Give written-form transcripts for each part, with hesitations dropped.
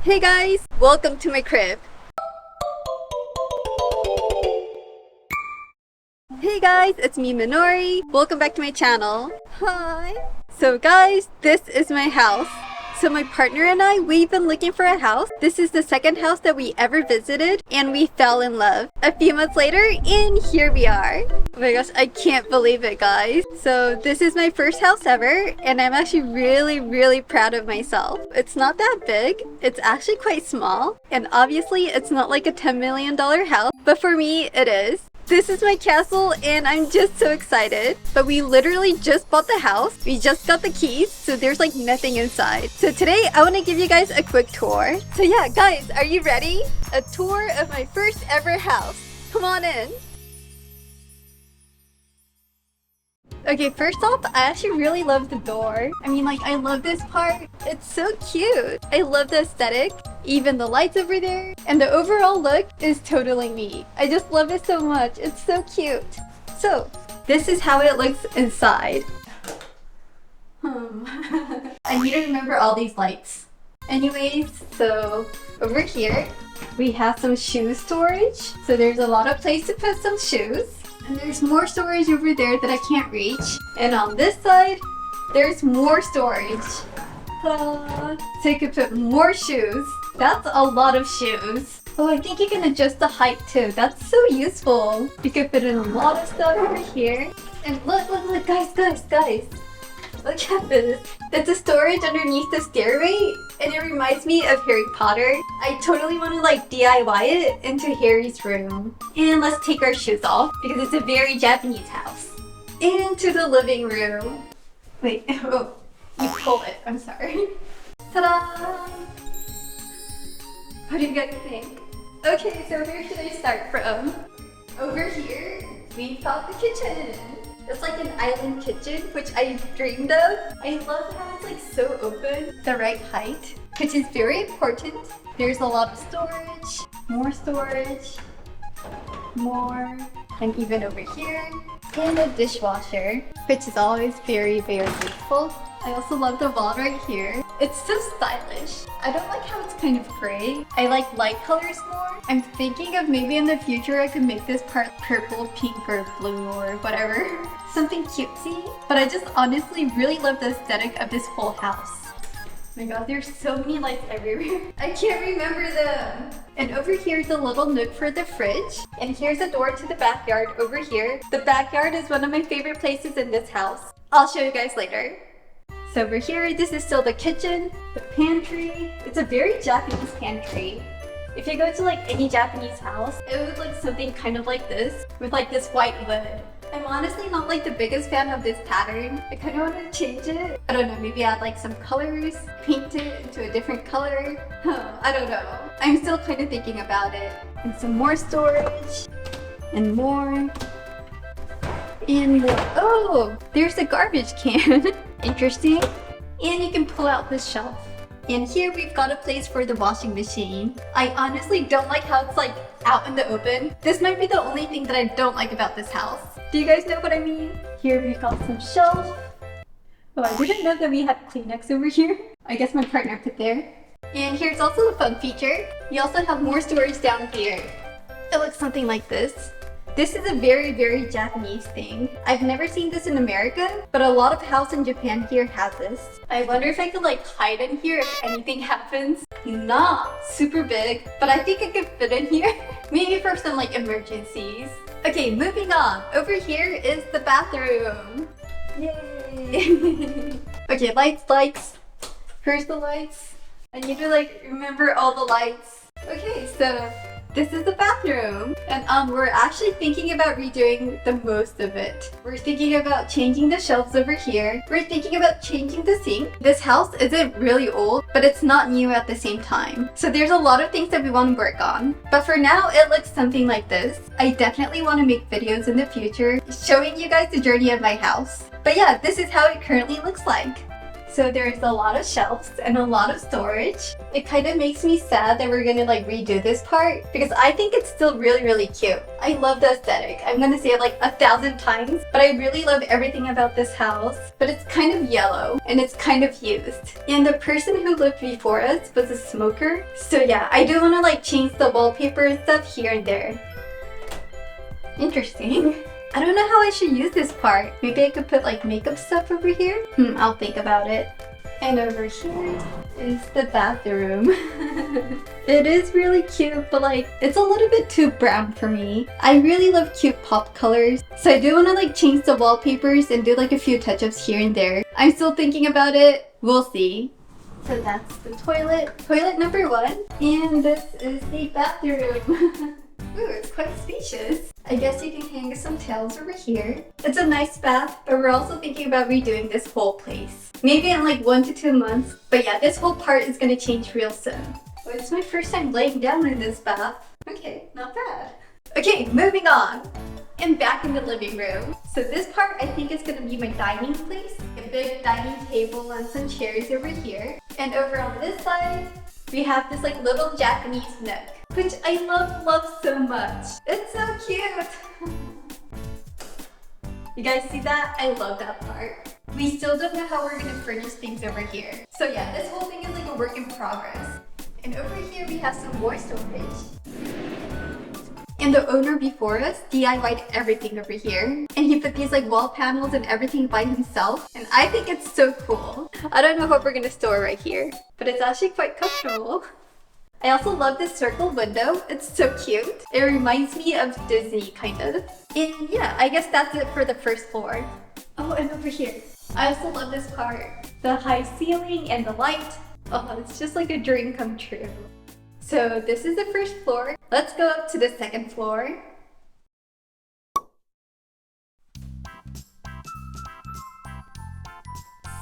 Hey guys, welcome to my crib. Hey guys, it's me Minori. Welcome back to my channel. Hi. So guys, this is my house. So my partner and I, we've been looking for a house. This is the second house that we ever visited and we fell in love. A few months later and here we are. Oh my gosh, I can't believe it guys. So this is my first house ever and I'm actually really proud of myself. It's not that big, it's actually quite small, and obviously it's not like a $10 million house, but for me it is. This is my castle and I'm just so excited. But we literally just bought the house. We just got the keys, so there's like nothing inside. So today I want to give you guys a quick tour. So yeah, guys, are you ready? A tour of my first ever house. Come on in. Okay, first off, I actually really love the door. I mean, like, I love this part. It's so cute. I love the aesthetic, even the lights over there, and the overall look is totally me. I just love it so much. It's so cute. So, this is how it looks inside. I need to remember all these lights. Anyways, so over here, we have some shoe storage. So there's a lot of place to put some shoes. And there's more storage over there that I can't reach. And on this side, there's more storage. So you can put more shoes. That's a lot of shoes. Oh, I think you can adjust the height too. That's so useful. You can fit in a lot of stuff over here. And look, guys. Look at this. It's a storage underneath the stairway, and it reminds me of Harry Potter. I totally want to like DIY it into Harry's room. And let's take our shoes off because it's a very Japanese house. Into the living room. Wait, oh, you pull it. I'm sorry. Ta-da! What do you guys think? Okay, so where should I start from? Over here, we've got the kitchen. It's like an island kitchen, which I dreamed of. I love how it's like so open, the right height, which is very important. There's a lot of storage, more, and even over here, and a dishwasher, which is always very useful. I also love the wall right here. It's so stylish. I don't like how it's kind of gray. I like light colors more. I'm thinking of maybe in the future I could make this part purple, pink, or blue, or whatever. Something cutesy. But I just honestly really love the aesthetic of this whole house. Oh my god, there's so many lights everywhere. I can't remember them. And over here is a little nook for the fridge. And here's a door to the backyard over here. The backyard is one of my favorite places in this house. I'll show you guys later. So over here, this is still the kitchen, the pantry. It's a very Japanese pantry. If you go to like any Japanese house, it would look something kind of like this, with like this white wood. I'm honestly not like the biggest fan of this pattern. I kind of want to change it. I don't know, maybe add like some colors, paint it into a different color. I don't know. I'm still kind of thinking about it. And some more storage, and more. And oh, there's a garbage can. Interesting. And you can pull out this shelf. And here we've got a place for the washing machine. I honestly don't like how it's like out in the open. This might be the only thing that I don't like about this house. Do you guys know what I mean? Here we've got some shelves. Oh, I didn't know that we had Kleenex over here. I guess my partner put there. And here's also a fun feature. You also have more storage down here. It looks something like this. This is a very Japanese thing. I've never seen this in America, but a lot of house in Japan here has this. I wonder if I could like hide in here if anything happens. Not super big, but I think I could fit in here. Maybe for some like emergencies. Okay, moving on. Over here is the bathroom. Yay! Okay, lights. Here's the lights. I need to like remember all the lights. Okay, so this is the bathroom, and we're actually thinking about redoing the most of it. We're thinking about changing the shelves over here. We're thinking about changing the sink. This house isn't really old, but it's not new at the same time. So there's a lot of things that we want to work on. But for now, it looks something like this. I definitely want to make videos in the future showing you guys the journey of my house. But yeah, this is how it currently looks like. So there's a lot of shelves and a lot of storage. It kind of makes me sad that we're gonna like redo this part because I think it's still really cute. I love the aesthetic. I'm gonna say it like 1,000 times, but I really love everything about this house. But it's kind of yellow and it's kind of used. And the person who lived before us was a smoker. So yeah, I do wanna like change the wallpaper and stuff here and there. Interesting. I don't know how I should use this part. Maybe I could put like makeup stuff over here? I'll think about it. And over here is the bathroom. It is really cute, but like it's a little bit too brown for me. I really love cute pop colors. So I do want to like change the wallpapers and do like a few touch-ups here and there. I'm still thinking about it. We'll see. So that's the toilet. Toilet number 1. And this is the bathroom. Ooh, it's quite spacious. I guess you can hang some towels over here. It's a nice bath, but we're also thinking about redoing this whole place. Maybe in like 1 to 2 months. But yeah, this whole part is gonna change real soon. Well, it's my first time laying down in this bath. Okay, not bad. Okay, moving on. And back in the living room. So this part I think is gonna be my dining place. A big dining table and some chairs over here. And over on this side, we have this like little Japanese nook, which I love so much. It's so cute. You guys see that? I love that part. We still don't know how we're gonna furnish things over here. So yeah, this whole thing is like a work in progress. And over here we have some more storage. And the owner before us DIY'd everything over here. And he put these like wall panels and everything by himself. And I think it's so cool. I don't know what we're gonna store right here, but it's actually quite comfortable. I also love this circle window. It's so cute. It reminds me of Disney, kind of. And yeah, I guess that's it for the first floor. Oh, and over here. I also love this part. The high ceiling and the light. Oh, it's just like a dream come true. So this is the first floor. Let's go up to the second floor.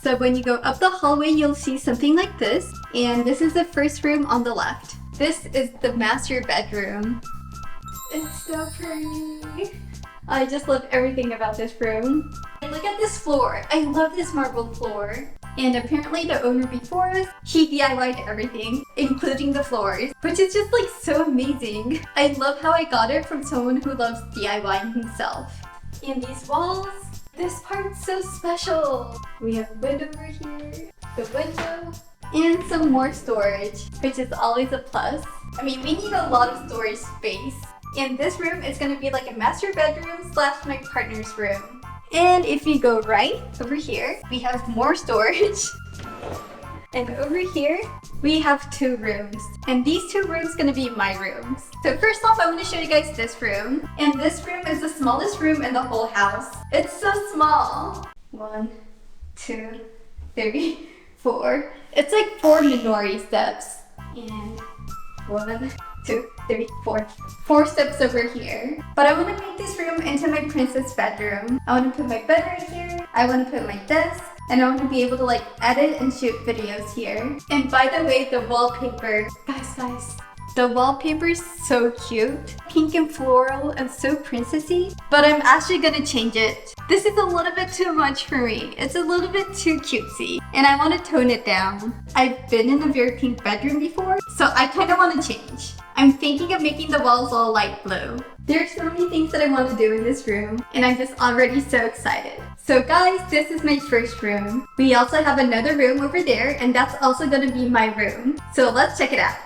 So when you go up the hallway, you'll see something like this. And this is the first room on the left. This is the master bedroom. It's so pretty. I just love everything about this room. And look at this floor. I love this marble floor. And apparently the owner before us, he DIY'd everything, including the floors, which is just like so amazing. I love how I got it from someone who loves DIYing himself. And these walls, this part's so special. We have a window over here, the window, and some more storage, which is always a plus. I mean, we need a lot of storage space. And this room is gonna be like a master bedroom / my partner's room. And if you go right over here, we have more storage. And over here, we have 2 rooms. And these 2 rooms gonna be my rooms. So first off, I want to show you guys this room. And this room is the smallest room in the whole house. It's so small. 1, 2, 3, 4. It's like 4 Minori steps. And 1, 2, 3, 4. 4 steps over here. But I want to make this room into my princess bedroom. I want to put my bed right here. I want to put my desk. And I want to be able to like edit and shoot videos here. And by the way, the wallpaper. Guys. The wallpaper is so cute. Pink and floral and so princessy. But I'm actually gonna change it. This is a little bit too much for me. It's a little bit too cutesy. And I want to tone it down. I've been in a very pink bedroom before, so I kind of want to change. I'm thinking of making the walls all light blue. There's so many things that I want to do in this room, and I'm just already so excited. So guys, this is my first room. We also have another room over there, and that's also going to be my room. So let's check it out.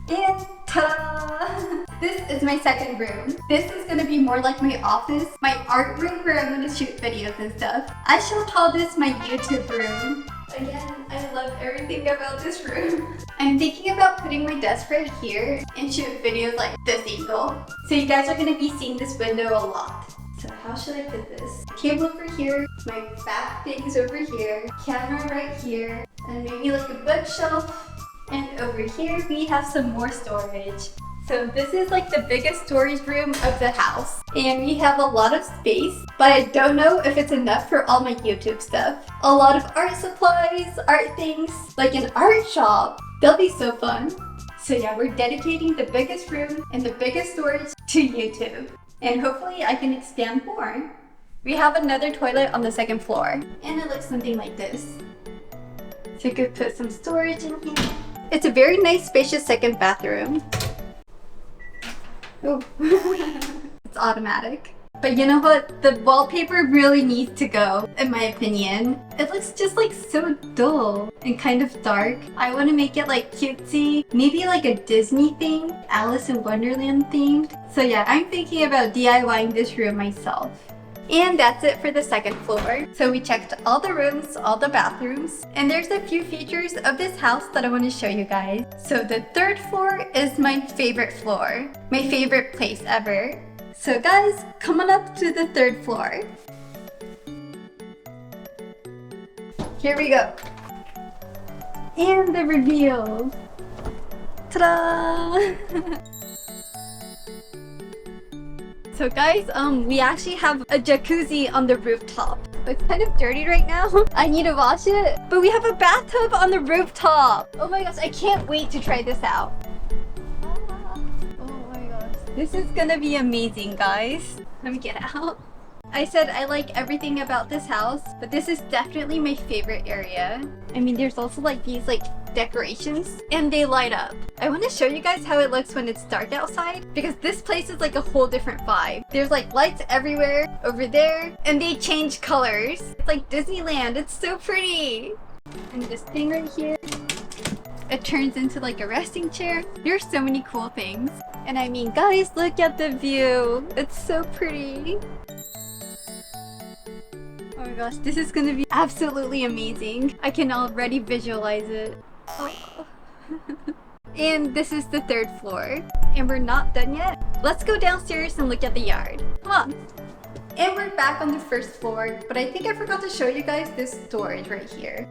And ta-da! This is my second room. This is gonna be more like my office, my art room where I'm gonna shoot videos and stuff. I shall call this my YouTube room. Again, I love everything about this room. I'm thinking about putting my desk right here and shoot videos like this angle. So you guys are gonna be seeing this window a lot. So how should I put this? Cable over here, my back things over here, camera right here, and maybe like a bookshelf. And over here, we have some more storage. So this is like the biggest storage room of the house. And we have a lot of space, but I don't know if it's enough for all my YouTube stuff. A lot of art supplies, art things, like an art shop. They'll be so fun. So yeah, we're dedicating the biggest room and the biggest storage to YouTube. And hopefully I can expand more. We have another toilet on the second floor. And it looks something like this. So you could put some storage in here. It's a very nice, spacious second bathroom. Oh, it's automatic. But you know what? The wallpaper really needs to go, in my opinion. It looks just like so dull and kind of dark. I want to make it like cutesy, maybe like a Disney theme, Alice in Wonderland themed. So yeah, I'm thinking about DIYing this room myself. And that's it for the second floor. So we checked all the rooms, all the bathrooms, and there's a few features of this house that I want to show you guys. So the third floor is my favorite floor, my favorite place ever. So guys, come on up to the third floor. Here we go. And the reveal. Ta-da! So guys, we actually have a jacuzzi on the rooftop. It's kind of dirty right now. I need to wash it. But we have a bathtub on the rooftop. Oh my gosh, I can't wait to try this out. Oh my gosh. This is gonna be amazing, guys. Let me get out. I said I like everything about this house, but this is definitely my favorite area. I mean, there's also like these like decorations and they light up. I want to show you guys how it looks when it's dark outside because this place is like a whole different vibe. There's like lights everywhere over there and they change colors. It's like Disneyland. It's so pretty. And this thing right here, it turns into like a resting chair. There's so many cool things. And I mean, guys, look at the view. It's so pretty. Oh my gosh, this is gonna be absolutely amazing. I can already visualize it. Oh. And this is the third floor. And we're not done yet. Let's go downstairs and look at the yard. Come on. And we're back on the first floor, but I think I forgot to show you guys this storage right here.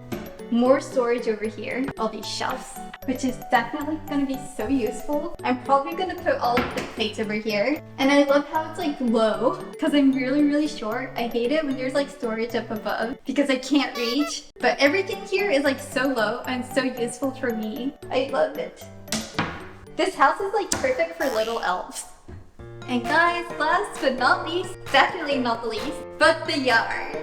More storage over here, all these shelves, which is definitely gonna be so useful. I'm probably gonna put all of the plates over here. And I love how it's like low, because I'm really short. I hate it when there's like storage up above, because I can't reach. But everything here is like so low and so useful for me. I love it. This house is like perfect for little elves. And guys, last but not least, definitely not the least, but the yard.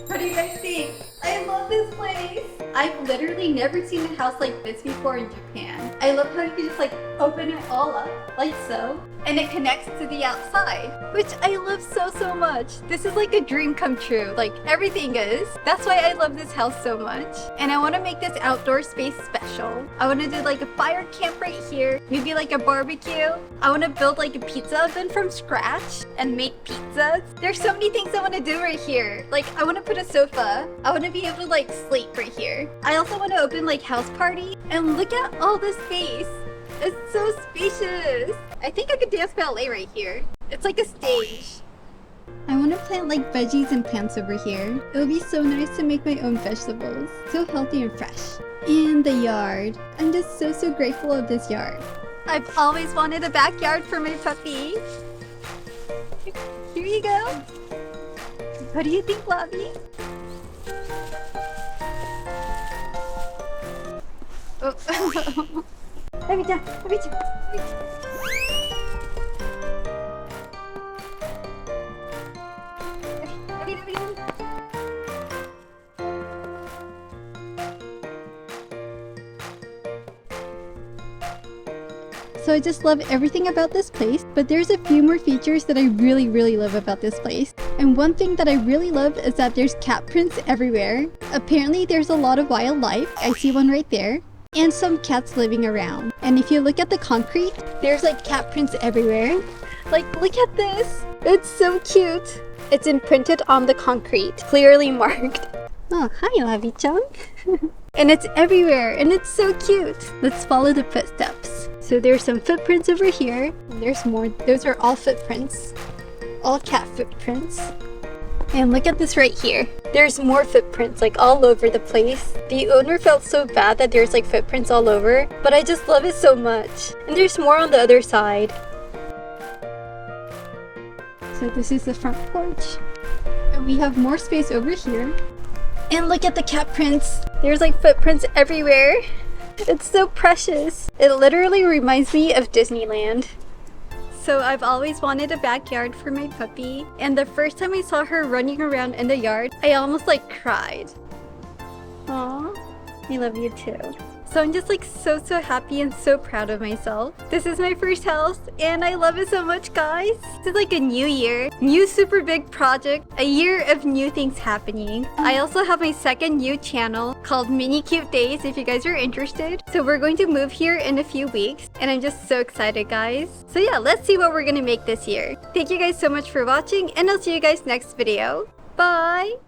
What do you guys think? I love this place! I've literally never seen a house like this before in Japan. I love how you can just like open it all up, like so, and it connects to the outside, which I love so much. This is like a dream come true, like everything is. That's why I love this house so much. And I want to make this outdoor space special. I want to do like a fire camp right here, maybe like a barbecue. I want to build like a pizza oven from scratch and make pizzas. There's so many things I want to do right here. Like I want to put a sofa. I want to be able to like sleep right here. I also want to open like house party and look at all this space. It's so spacious. I think I could dance ballet right here. It's like a stage. I want to plant like veggies and plants over here. It'll be so nice to make my own vegetables. So healthy and fresh. And the yard. I'm just so grateful of this yard. I've always wanted a backyard for my puppy. Here you go. What do you think, Lobby? Oh. Let me down. So I just love everything about this place, but there's a few more features that I really love about this place. And one thing that I really love is that there's cat prints everywhere. Apparently there's a lot of wildlife. I see one right there. And some cats living around. And if you look at the concrete, there's like cat prints everywhere. Like, look at this. It's so cute. It's imprinted on the concrete, clearly marked. Oh, hi, Lavi-chan. And it's everywhere, and it's so cute. Let's follow the footsteps. So there's some footprints over here. And there's more. Those are all footprints. All cat footprints. And look at this right here. There's more footprints like all over the place. The owner felt so bad that there's like footprints all over, but I just love it so much. And there's more on the other side. So this is the front porch. And we have more space over here. And look at the cat prints. There's like footprints everywhere. It's so precious. It literally reminds me of Disneyland. So I've always wanted a backyard for my puppy, and the first time I saw her running around in the yard, I almost like cried. Aww, I love you too. So I'm just like so happy and so proud of myself. This is my first house and I love it so much, guys. This is like a new year, new super big project, a year of new things happening. I also have my second new channel called Mini Cute Days if you guys are interested. So we're going to move here in a few weeks and I'm just so excited, guys. So yeah, let's see what we're gonna make this year. Thank you guys so much for watching and I'll see you guys next video. Bye!